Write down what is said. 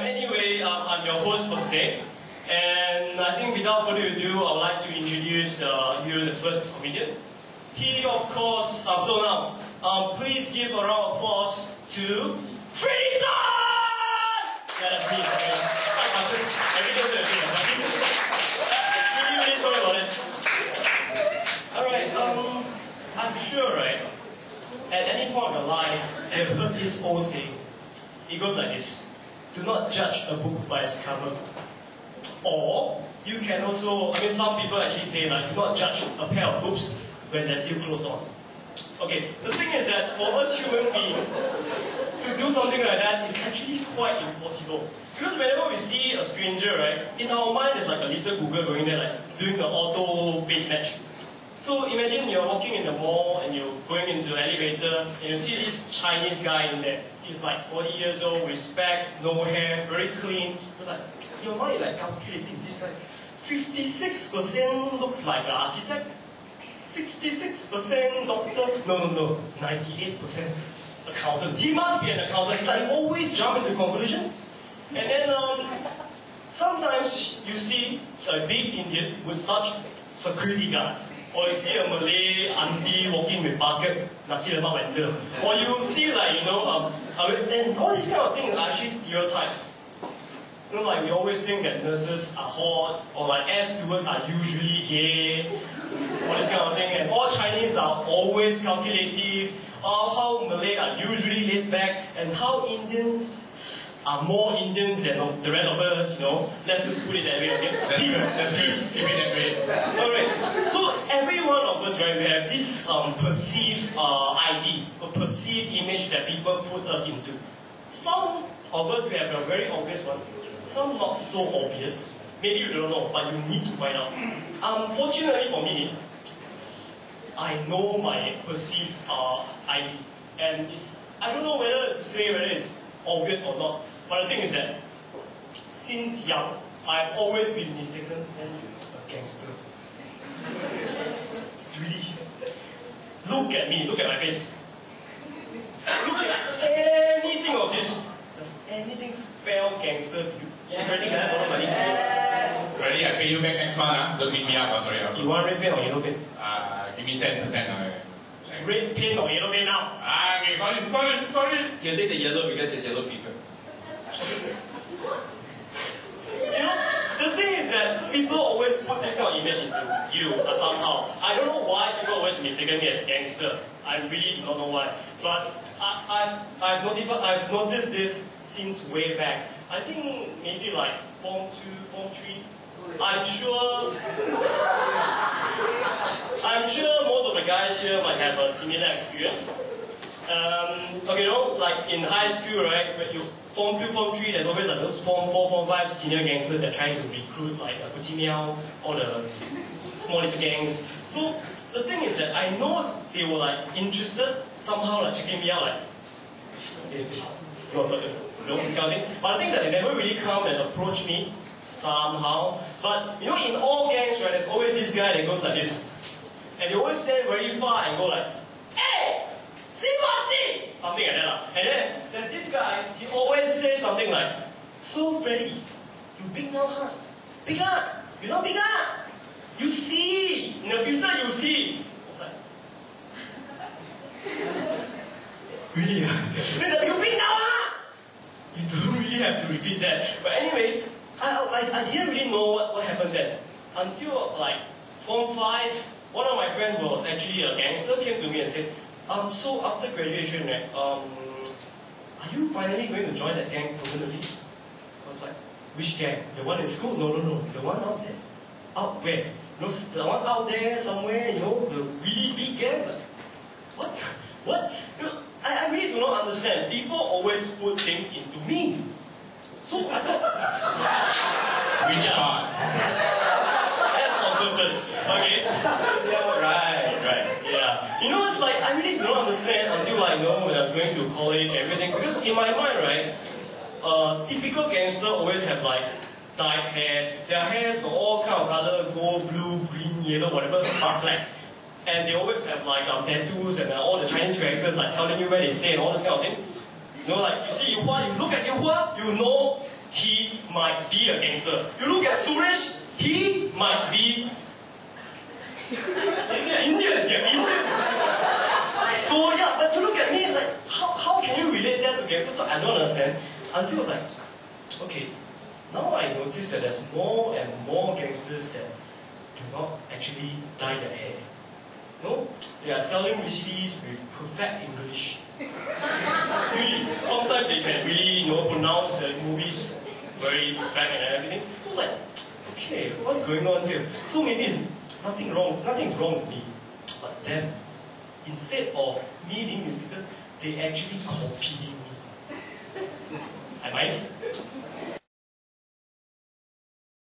Anyway, I'm your host for today. And I think without further ado, I would like to introduce you the first comedian. He, of course, so now, please give a round of applause to Freddy Tan! Yeah, that's me. Okay. Really sorry about it. Alright, I'm sure, right, at any point of your life, you've heard this old saying. It goes like this: do not judge a book by its cover. Or, you can also, some people actually say like, do not judge a pair of boobs when they're still closed on. Okay, the thing is that for us human beings, to do something like that is actually quite impossible. Because whenever we see a stranger, right, in our mind there's like a little Google going there, like doing the auto face match. So imagine you're walking in the mall and you're going into an elevator and you see this Chinese guy in there. He's like 40 years old, with spec, no hair, very clean. You're like, your mind is like calculating this guy. 56% looks like an architect, 66% doctor, no, 98% accountant. He must be an accountant. It's like you always jump into conclusion. And then sometimes you see a big Indian moustache security guard. Or you see a Malay auntie walking with basket, nasi lemak vendor. Or you see like, and all these kind of things are actually stereotypes. Like we always think that nurses are hot, or like air stewards are usually gay, all this kind of thing. And all Chinese are always calculative, how Malay are usually laid back, and how Indians are more Indians than the rest of us, Let's just put it that way, okay? Peace. Keep it that way. Alright, so every one of us, right, we have this perceived ID, a perceived image that people put us into. Some of us, we have a very obvious one. Some not so obvious. Maybe you don't know, but you need to find out. Fortunately for me, I know my perceived ID. And I don't know whether to say whether it's obvious or not. But the thing is that, since young, I've always been mistaken as a gangster. It's really... Look at me, look at my face. Look at anything of this. Does anything spell gangster to you? Freddy, can I borrow money? Freddy, I pay you back next month, don't beat me up, sorry. You want red pen or yellow pen? Give me 10%. Red pen or yellow pen now? Okay, sorry. You take the yellow because it's yellow fever. The thing is that people always put this kind of image into you somehow. I don't know why people always mistaken me as a gangster. I really do not know why. But I've noticed this since way back. I think maybe like Form 2, Form 3. I'm sure most of the guys here might have a similar experience. Like in high school, right, when you Form 2, Form 3, there's always like those Form 4, Form 5 senior gangsters that are trying to recruit like Gucci Miao, all the small little gangs. So the thing is that I know they were like interested, somehow like checking me out, like, hey, you want to talk this kind of thing. But the thing is that they never really come and approach me somehow. But in all gangs, right, there's always this guy that goes like this. And they always stand very far and go like, hey! Something like that. And then there's this guy, he always says something like, so Freddy, you big now, huh? Big up! You're not big up! You see! In the future, you see! I was like, really? He's like, you big now, huh? You don't really have to repeat that. But anyway, I didn't really know what happened then. Until like Form 5, one of my friends who was actually a gangster came to me and said, so after graduation, right, are you finally going to join that gang permanently? I was like, which gang? The one in school? No. The one out there. Out where? No, the one out there somewhere, the really big gang? Like, what? I really do not understand. People always put things into me. So I thought... Which part? That's on purpose, okay? Right. Yeah. It's like, I really do not understand until I know when I'm going to college and everything. Because in my mind, right, typical gangster always have like dyed hair. Their hairs got all kind of color, gold, blue, green, yellow, whatever, dark black. And they always have like tattoos and all the Chinese characters like telling you where they stay and all this kind of thing. Like you see Yuhua, you look at Yuhua, you know he might be a gangster. You look at Suresh, he might be Indian. Yeah, Indian. So yeah, but you look at me like, how can you relate that to gangsters? So I don't understand. Until I was like, okay, now I notice that there's more and more gangsters that do not actually dye their hair. No, they are selling VCDs with perfect English. Really, sometimes they can really, pronounce the movies very perfect and everything. So like, okay, what's going on here? So maybe it's nothing's wrong with me. But then, instead of me being mistaken, they actually copying me. Am I?